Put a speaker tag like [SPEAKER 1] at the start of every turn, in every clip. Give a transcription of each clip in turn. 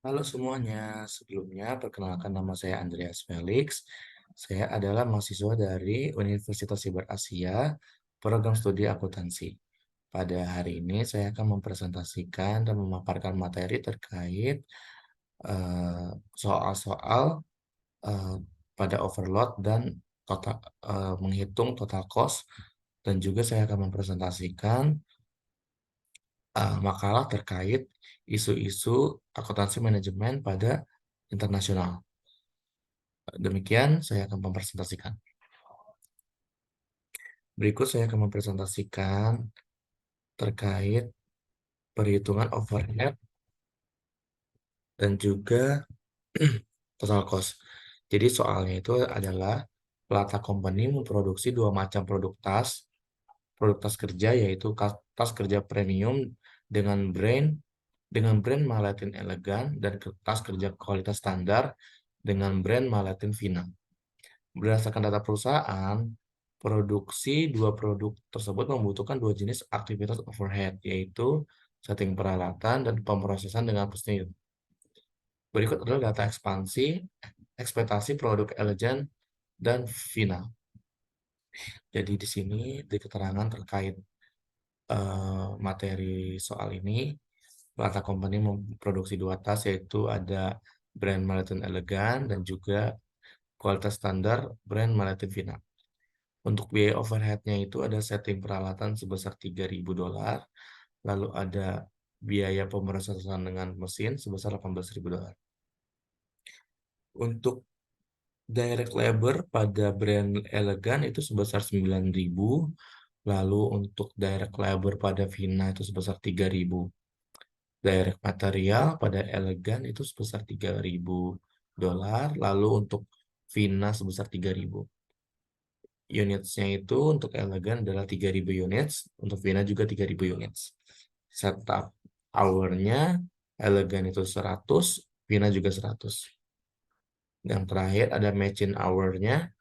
[SPEAKER 1] Halo semuanya, sebelumnya perkenalkan nama saya Andreas Felix. Saya adalah mahasiswa dari Universitas Siber Asia, program studi akuntansi. Pada hari ini saya akan mempresentasikan dan memaparkan materi terkait soal-soal eh, pada overload dan total, menghitung total cost, dan juga saya akan mempresentasikan makalah terkait isu-isu akuntansi manajemen pada internasional. Demikian saya akan mempresentasikan. Berikut saya akan mempresentasikan terkait perhitungan overhead dan juga total cost. Jadi soalnya itu adalah Plata Company memproduksi dua macam produk tas kerja, yaitu tas kerja premium dengan brand Malatin Elegan, dan tas kerja kualitas standar dengan brand Malatin Vina. Berdasarkan data perusahaan, produksi dua produk tersebut membutuhkan dua jenis aktivitas overhead, yaitu setting peralatan dan pemrosesan dengan mesin. Berikut adalah data ekspektasi produk Elegan dan Vina. Jadi di sini di keterangan terkait materi soal ini, Plata Company memproduksi dua tas, yaitu ada brand Malatin Elegan dan juga kualitas standar brand Malatin Vina. Untuk biaya overhead-nya itu ada setting peralatan sebesar $3.000, lalu ada biaya pemrosesan dengan mesin sebesar $18.000. Untuk direct labor pada brand Elegan itu sebesar 9.000, lalu untuk direct labor pada Vina itu sebesar 3.000. Direct material pada Elegan itu sebesar $3.000, lalu untuk Vina sebesar 3.000. Unitsnya itu untuk Elegan adalah 3.000 units, untuk Vina juga 3.000 units. Setup hour-nya Elegan itu 100, Vina juga 100. Yang terakhir ada machine hour-nya,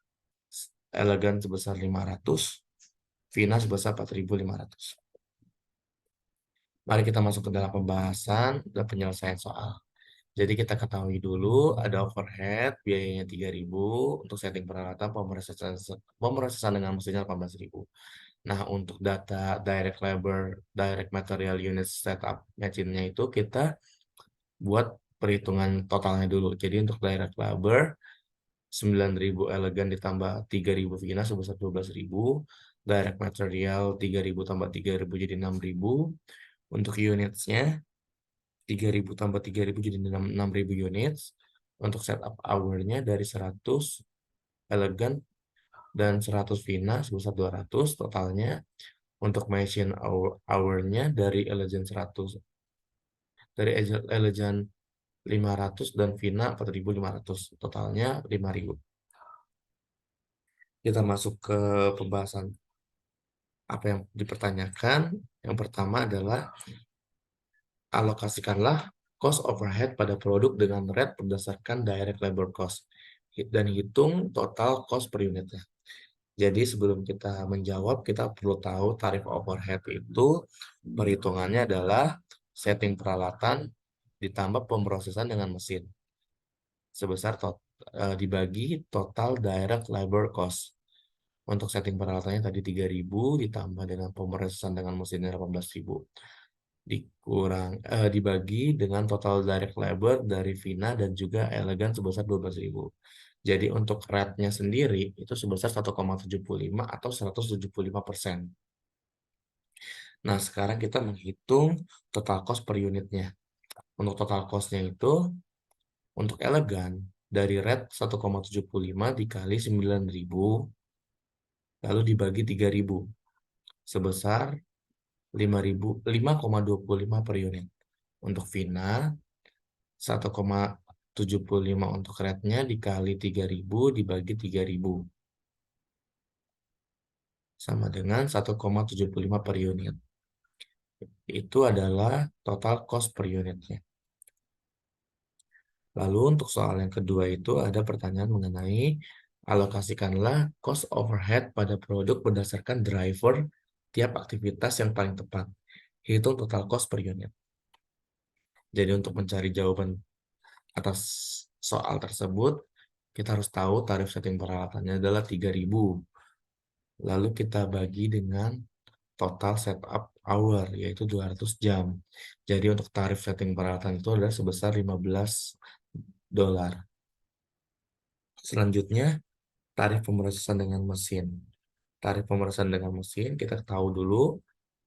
[SPEAKER 1] Elegan sebesar 500, Vina sebesar 4.500. Mari kita masuk ke dalam pembahasan dan penyelesaian soal. Jadi kita ketahui dulu ada overhead, biayanya 3.000, untuk setting peralatan pemrosesan dengan mesinnya 18.000. Nah, untuk data direct labor, direct material unit setup machine-nya itu kita buat perhitungan totalnya dulu. Jadi untuk direct labor 9.000 Elegan ditambah 3.000 Vina sebesar 12.000. Direct material 3.000 tambah 3.000 jadi 6.000. Untuk unitsnya 3.000 tambah 3.000 jadi 6.000 units. Untuk setup hour-nya dari 100 Elegan dan 100 Vina sebesar 200 totalnya. Untuk machine hour-nya dari Elegan 500 dan Vina 4.500, totalnya 5.000. Kita masuk ke pembahasan apa yang dipertanyakan. Yang pertama adalah alokasikanlah cost overhead pada produk dengan rate berdasarkan direct labor cost dan hitung total cost per unitnya. Jadi sebelum kita menjawab, kita perlu tahu tarif overhead itu perhitungannya adalah setting peralatan ditambah pemrosesan dengan mesin sebesar dibagi total direct labor cost. Untuk setting peralatannya tadi 3.000 ditambah dengan pemrosesan dengan mesinnya 18.000 dibagi dengan total direct labor dari Vina dan juga Elegan sebesar 12.000. Jadi untuk rate-nya sendiri itu sebesar 1,75 atau 175%. Nah, sekarang kita menghitung total cost per unitnya. Untuk total cost-nya itu, untuk Elegan, dari rate 1,75 dikali 9.000, lalu dibagi 3.000, sebesar 5,25 per unit. Untuk Vina, 1,75 untuk rate-nya dikali 3.000 dibagi 3.000, sama dengan 1,75 per unit. Itu adalah total cost per unitnya. Lalu untuk soal yang kedua itu ada pertanyaan mengenai alokasikanlah cost overhead pada produk berdasarkan driver tiap aktivitas yang paling tepat. Hitung total cost per unit. Jadi untuk mencari jawaban Atas soal tersebut, kita harus tahu tarif setting peralatannya adalah 3.000. Lalu kita bagi dengan total setup hour, yaitu 200 jam. Jadi untuk tarif setting peralatan itu adalah sebesar $15. Selanjutnya, tarif pemrosesan dengan mesin. Tarif pemrosesan dengan mesin, kita tahu dulu,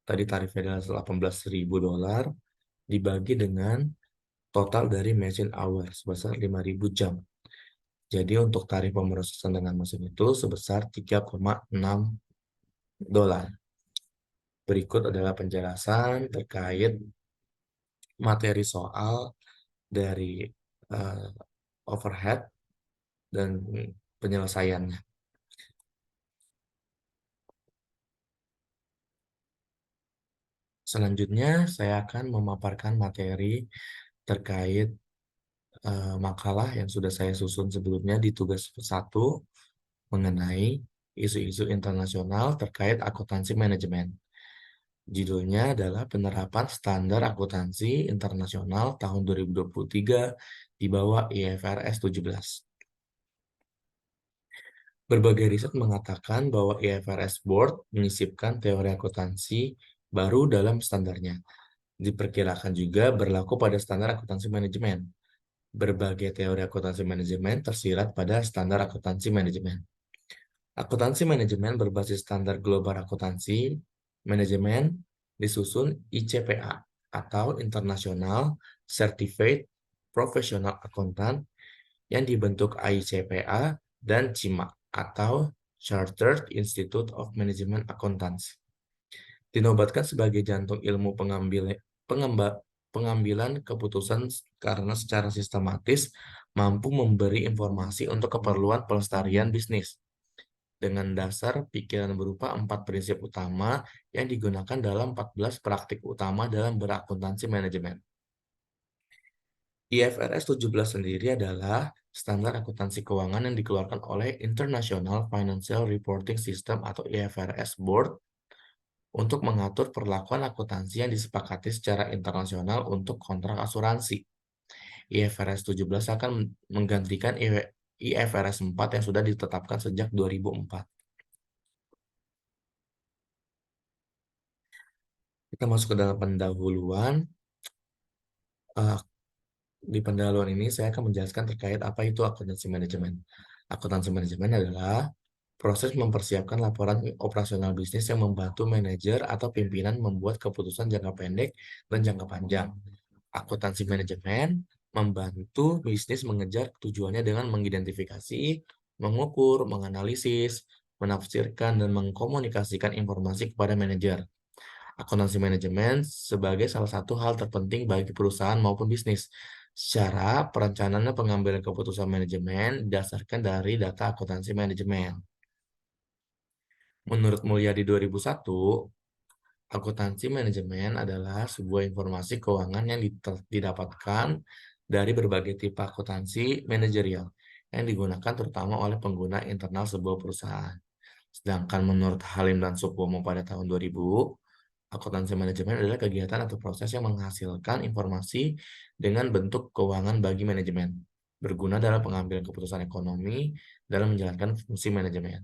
[SPEAKER 1] tadi tarifnya adalah $18.000, dibagi dengan total dari machine hour sebesar 5.000 jam. Jadi untuk tarif pemrosesan dengan mesin itu sebesar $3,6. Berikut adalah penjelasan terkait materi soal dari uh, overhead dan penyelesaiannya. Selanjutnya, saya akan memaparkan materi terkait makalah yang sudah saya susun sebelumnya di tugas 1 mengenai isu-isu internasional terkait akuntansi manajemen. Judulnya adalah Penerapan Standar Akuntansi Internasional tahun 2023 di bawah IFRS 17. Berbagai riset mengatakan bahwa IFRS Board menyisipkan teori akuntansi baru dalam standarnya. Diperkirakan juga berlaku pada standar akuntansi manajemen. Berbagai teori akuntansi manajemen tersirat pada standar akuntansi manajemen. Akuntansi manajemen berbasis standar global akuntansi manajemen disusun ICPA atau International Certified Professional Accountant yang dibentuk ICPA dan CIMA atau Chartered Institute of Management Accountants. Dinobatkan sebagai jantung ilmu pengambilan keputusan karena secara sistematis mampu memberi informasi untuk keperluan pelestarian bisnis dengan dasar pikiran berupa 4 prinsip utama yang digunakan dalam 14 praktik utama dalam berakuntansi manajemen. IFRS 17 sendiri adalah standar akuntansi keuangan yang dikeluarkan oleh International Financial Reporting System atau IFRS Board untuk mengatur perlakuan akuntansi yang disepakati secara internasional untuk kontrak asuransi. IFRS 17 akan menggantikan IFRS 4 yang sudah ditetapkan sejak 2004. Kita masuk ke dalam pendahuluan. Di pendahuluan ini saya akan menjelaskan terkait apa itu akuntansi manajemen. Akuntansi manajemen adalah proses mempersiapkan laporan operasional bisnis yang membantu manajer atau pimpinan membuat keputusan jangka pendek dan jangka panjang. Akuntansi manajemen membantu bisnis mengejar tujuannya dengan mengidentifikasi, mengukur, menganalisis, menafsirkan, dan mengkomunikasikan informasi kepada manajer. Akuntansi manajemen sebagai salah satu hal terpenting bagi perusahaan maupun bisnis. Secara perencanaan dan pengambilan keputusan manajemen didasarkan dari data akuntansi manajemen. Menurut Mulyadi 2001, akuntansi manajemen adalah sebuah informasi keuangan yang didapatkan dari berbagai tipe akuntansi manajerial yang digunakan terutama oleh pengguna internal sebuah perusahaan. Sedangkan menurut Halim dan Supomo pada tahun 2000, akuntansi manajemen adalah kegiatan atau proses yang menghasilkan informasi dengan bentuk keuangan bagi manajemen, berguna dalam pengambilan keputusan ekonomi dalam menjalankan fungsi manajemen.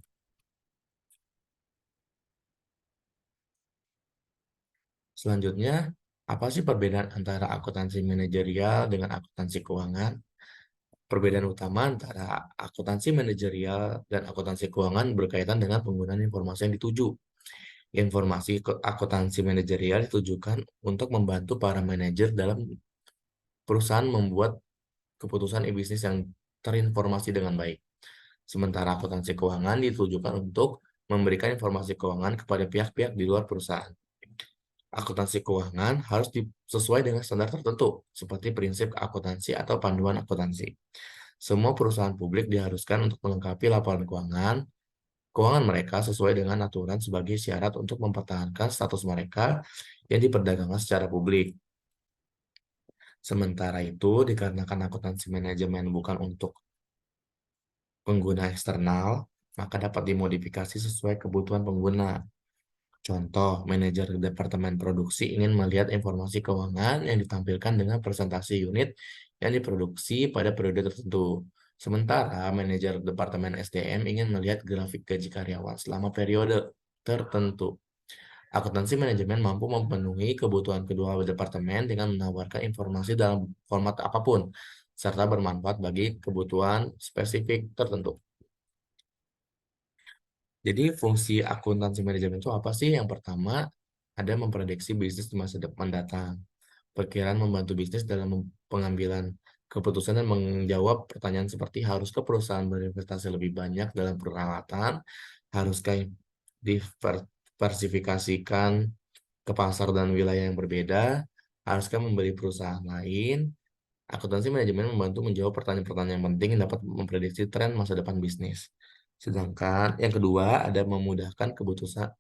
[SPEAKER 1] Selanjutnya, apa sih perbedaan antara akuntansi manajerial dengan akuntansi keuangan? Perbedaan utama antara akuntansi manajerial dan akuntansi keuangan berkaitan dengan penggunaan informasi yang dituju. Informasi akuntansi manajerial ditujukan untuk membantu para manajer dalam perusahaan membuat keputusan bisnis yang terinformasi dengan baik. Sementara akuntansi keuangan ditujukan untuk memberikan informasi keuangan kepada pihak-pihak di luar perusahaan. Akuntansi keuangan harus sesuai dengan standar tertentu, seperti prinsip akuntansi atau panduan akuntansi. Semua perusahaan publik diharuskan untuk melengkapi laporan keuangan mereka sesuai dengan aturan sebagai syarat untuk mempertahankan status mereka yang diperdagangkan secara publik. Sementara itu, dikarenakan akuntansi manajemen bukan untuk pengguna eksternal, maka dapat dimodifikasi sesuai kebutuhan pengguna. Contoh, manajer departemen produksi ingin melihat informasi keuangan yang ditampilkan dengan presentasi unit yang diproduksi pada periode tertentu. Sementara manajer departemen SDM ingin melihat grafik gaji karyawan selama periode tertentu. Akuntansi manajemen mampu memenuhi kebutuhan kedua departemen dengan menawarkan informasi dalam format apapun, serta bermanfaat bagi kebutuhan spesifik tertentu. Jadi fungsi akuntansi manajemen itu apa sih? Yang pertama, ada memprediksi bisnis di masa depan datang. Perkiraan membantu bisnis dalam pengambilan keputusan dan menjawab pertanyaan seperti haruskah perusahaan berinvestasi lebih banyak dalam peralatan, haruskah diversifikasikan ke pasar dan wilayah yang berbeda, haruskah membeli perusahaan lain. Akuntansi manajemen membantu menjawab pertanyaan-pertanyaan penting yang dapat memprediksi tren masa depan bisnis. Sedangkan yang kedua ada memudahkan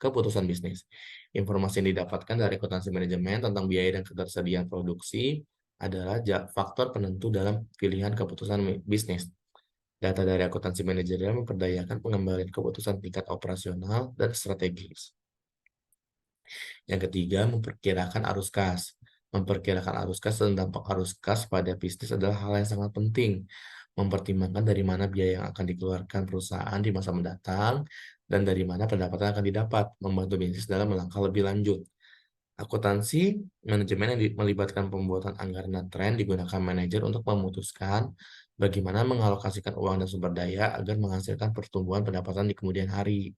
[SPEAKER 1] keputusan bisnis. Informasi yang didapatkan dari akuntansi manajemen tentang biaya dan ketersediaan produksi adalah faktor penentu dalam pilihan keputusan bisnis. Data dari akuntansi manajerial memperdayakan pengembangan keputusan tingkat operasional dan strategis. Yang ketiga, memperkirakan arus kas. Memperkirakan arus kas dan dampak arus kas pada bisnis adalah hal yang sangat penting. Mempertimbangkan dari mana biaya yang akan dikeluarkan perusahaan di masa mendatang dan dari mana pendapatan akan didapat, membantu bisnis dalam melangkah lebih lanjut. Akuntansi manajemen yang melibatkan pembuatan anggaran dan tren digunakan manajer untuk memutuskan bagaimana mengalokasikan uang dan sumber daya agar menghasilkan pertumbuhan pendapatan di kemudian hari.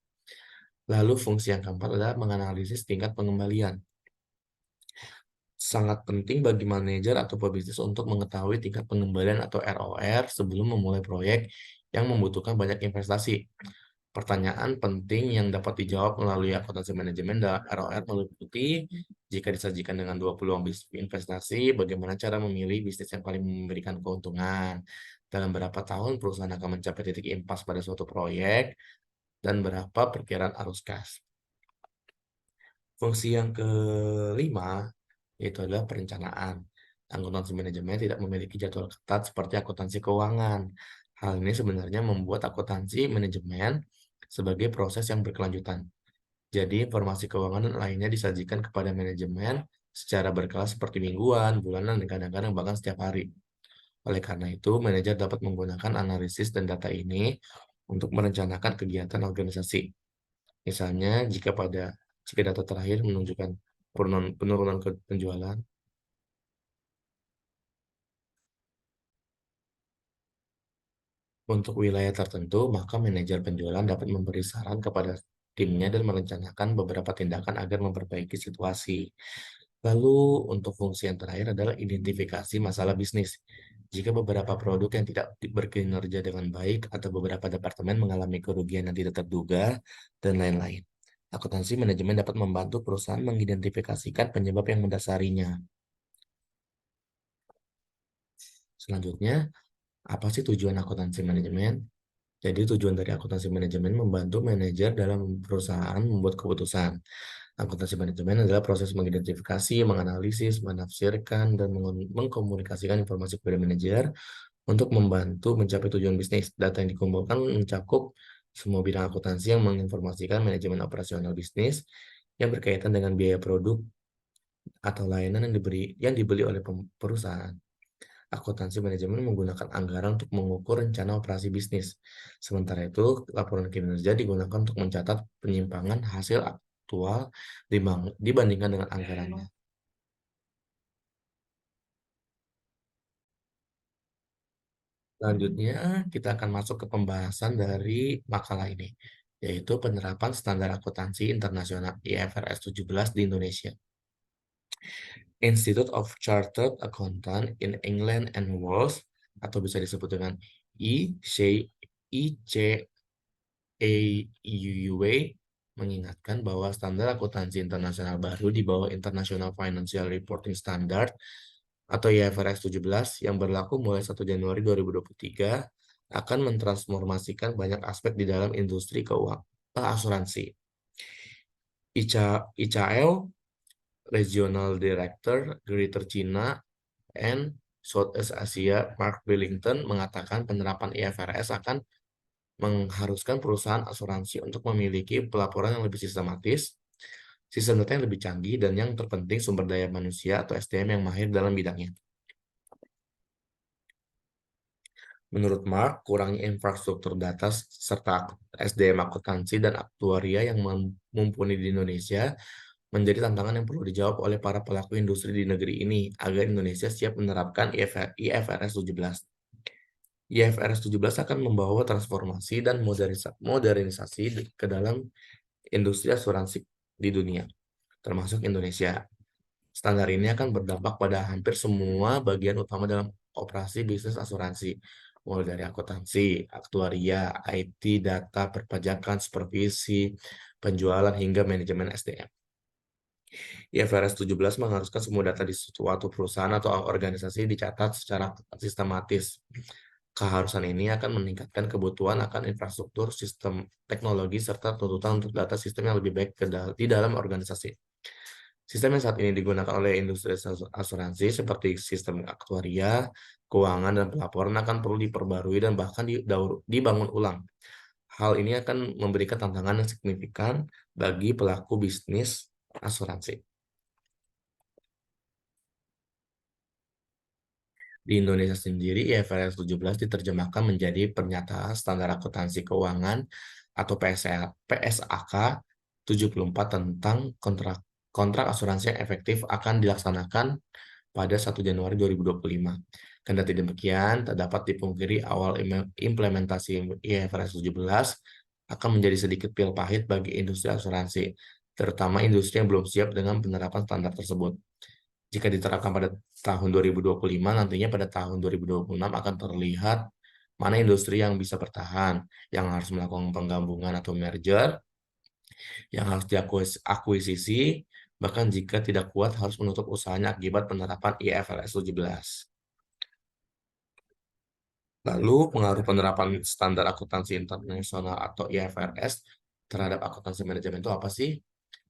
[SPEAKER 1] Lalu fungsi yang keempat adalah menganalisis tingkat pengembalian. Sangat penting bagi manajer atau pebisnis untuk mengetahui tingkat pengembalian atau ROR sebelum memulai proyek yang membutuhkan banyak investasi. Pertanyaan penting yang dapat dijawab melalui akuntansi manajemen dalam ROR meliputi jika disajikan dengan dua peluang investasi, bagaimana cara memilih bisnis yang paling memberikan keuntungan, dalam berapa tahun perusahaan akan mencapai titik impas pada suatu proyek, dan berapa perkiraan arus kas. Fungsi yang kelima yaitu adalah perencanaan. Akuntansi manajemen tidak memiliki jadwal ketat seperti akuntansi keuangan. Hal ini sebenarnya membuat akuntansi manajemen sebagai proses yang berkelanjutan. Jadi informasi keuangan dan lainnya disajikan kepada manajemen secara berkala seperti mingguan, bulanan, dan kadang-kadang bahkan setiap hari. Oleh karena itu, manajer dapat menggunakan analisis dan data ini untuk merencanakan kegiatan organisasi. Misalnya, jika data terakhir menunjukkan penurunan penjualan untuk wilayah tertentu, maka manajer penjualan dapat memberi saran kepada timnya dan merencanakan beberapa tindakan agar memperbaiki situasi. Lalu, untuk fungsi yang terakhir adalah identifikasi masalah bisnis. Jika beberapa produk yang tidak berkinerja dengan baik atau beberapa departemen mengalami kerugian yang tidak terduga, dan lain-lain. Akuntansi manajemen dapat membantu perusahaan mengidentifikasikan penyebab yang mendasarinya. Selanjutnya, apa sih tujuan akuntansi manajemen? Jadi tujuan dari akuntansi manajemen membantu manajer dalam perusahaan membuat keputusan. Akuntansi manajemen adalah proses mengidentifikasi, menganalisis, menafsirkan, dan mengkomunikasikan informasi kepada manajer untuk membantu mencapai tujuan bisnis. Data yang dikumpulkan mencakup semua bidang akuntansi yang menginformasikan manajemen operasional bisnis yang berkaitan dengan biaya produk atau layanan yang dibeli oleh perusahaan. Akuntansi manajemen menggunakan anggaran untuk mengukur rencana operasi bisnis. Sementara itu, laporan kinerja digunakan untuk mencatat penyimpangan hasil aktual dibandingkan dengan anggarannya. Selanjutnya, kita akan masuk ke pembahasan dari makalah ini, yaitu penerapan standar akuntansi internasional IFRS 17 di Indonesia. Institute of Chartered Accountant in England and Wales, atau bisa disebut dengan ICAUUA, mengingatkan bahwa standar akuntansi internasional baru di bawah International Financial Reporting Standard atau IFRS 17 yang berlaku mulai 1 Januari 2023 akan mentransformasikan banyak aspek di dalam industri keuangan asuransi. ICAO Regional Director Greater China and Southeast Asia Mark Billington mengatakan penerapan IFRS akan mengharuskan perusahaan asuransi untuk memiliki pelaporan yang lebih sistematis, sistem data yang lebih canggih, dan yang terpenting sumber daya manusia atau SDM yang mahir dalam bidangnya. Menurut Mark, kurangnya infrastruktur data serta SDM akuntansi dan aktuaria yang mumpuni di Indonesia menjadi tantangan yang perlu dijawab oleh para pelaku industri di negeri ini agar Indonesia siap menerapkan IFRS 17. IFRS 17 akan membawa transformasi dan modernisasi ke dalam industri asuransi di dunia, termasuk Indonesia. Standar ini akan berdampak pada hampir semua bagian utama dalam operasi bisnis asuransi, mulai dari akuntansi, aktuaria, IT, data, perpajakan, supervisi, penjualan, hingga manajemen SDM. IFRS 17 mengharuskan semua data di suatu perusahaan atau organisasi dicatat secara sistematis. Keharusan ini akan meningkatkan kebutuhan akan infrastruktur, sistem teknologi, serta tuntutan untuk data sistem yang lebih baik di dalam organisasi. Sistem yang saat ini digunakan oleh industri asuransi seperti sistem aktuaria, keuangan, dan pelaporan akan perlu diperbarui dan bahkan dibangun ulang. Hal ini akan memberikan tantangan yang signifikan bagi pelaku bisnis asuransi. Di Indonesia sendiri, IFRS 17 diterjemahkan menjadi Pernyataan Standar Akuntansi Keuangan atau PSAK 74 tentang kontrak asuransi yang efektif akan dilaksanakan pada 1 Januari 2025. Kendati demikian, tak dapat dipungkiri awal implementasi IFRS 17 akan menjadi sedikit pil pahit bagi industri asuransi, terutama industri yang belum siap dengan penerapan standar tersebut. Jika diterapkan pada tahun 2025, nantinya pada tahun 2026 akan terlihat mana industri yang bisa bertahan, yang harus melakukan penggabungan atau merger, yang harus diakuisisi, bahkan jika tidak kuat harus menutup usahanya akibat penerapan IFRS 17. Lalu, pengaruh penerapan standar akuntansi internasional atau IFRS terhadap akuntansi manajemen itu apa sih?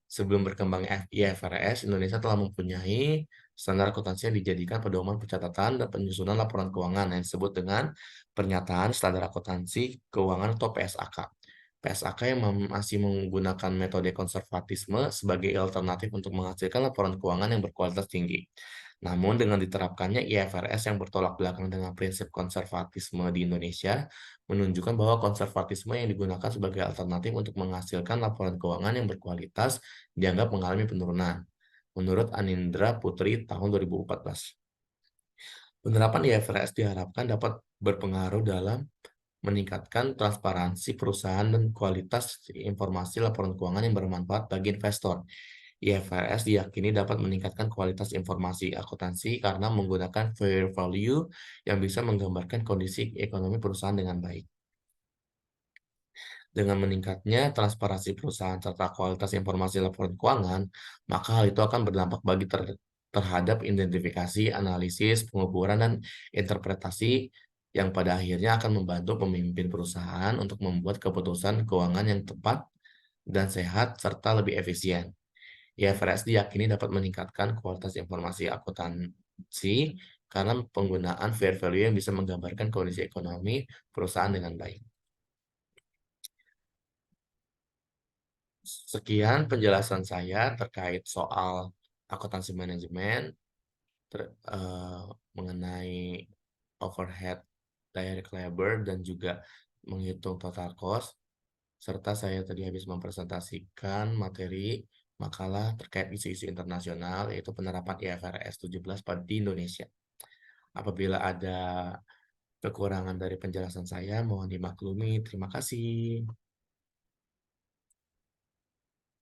[SPEAKER 1] Sebelum berkembangnya IFRS, Indonesia telah mempunyai standar akuntansi yang dijadikan pedoman pencatatan dan penyusunan laporan keuangan yang disebut dengan Pernyataan Standar Akuntansi Keuangan atau PSAK. PSAK yang masih menggunakan metode konservatisme sebagai alternatif untuk menghasilkan laporan keuangan yang berkualitas tinggi. Namun dengan diterapkannya IFRS yang bertolak belakang dengan prinsip konservatisme di Indonesia, menunjukkan bahwa konservatisme yang digunakan sebagai alternatif untuk menghasilkan laporan keuangan yang berkualitas dianggap mengalami penurunan. Menurut Anindra Putri tahun 2014. Penerapan IFRS diharapkan dapat berpengaruh dalam meningkatkan transparansi perusahaan dan kualitas informasi laporan keuangan yang bermanfaat bagi investor. IFRS diyakini dapat meningkatkan kualitas informasi akuntansi karena menggunakan fair value yang bisa menggambarkan kondisi ekonomi perusahaan dengan baik. Dengan meningkatnya transparansi perusahaan serta kualitas informasi laporan keuangan, maka hal itu akan berdampak terhadap identifikasi, analisis, pengukuran, dan interpretasi yang pada akhirnya akan membantu pemimpin perusahaan untuk membuat keputusan keuangan yang tepat dan sehat serta lebih efisien. IFRS diyakini dapat meningkatkan kualitas informasi akuntansi karena penggunaan fair value yang bisa menggambarkan kondisi ekonomi perusahaan dengan baik. Sekian penjelasan saya terkait soal akuntansi manajemen eh, mengenai overhead direct labor dan juga menghitung total cost, serta saya tadi habis mempresentasikan materi makalah terkait isu-isu internasional yaitu penerapan IFRS 17 di Indonesia. Apabila ada kekurangan dari penjelasan saya, mohon dimaklumi. Terima kasih.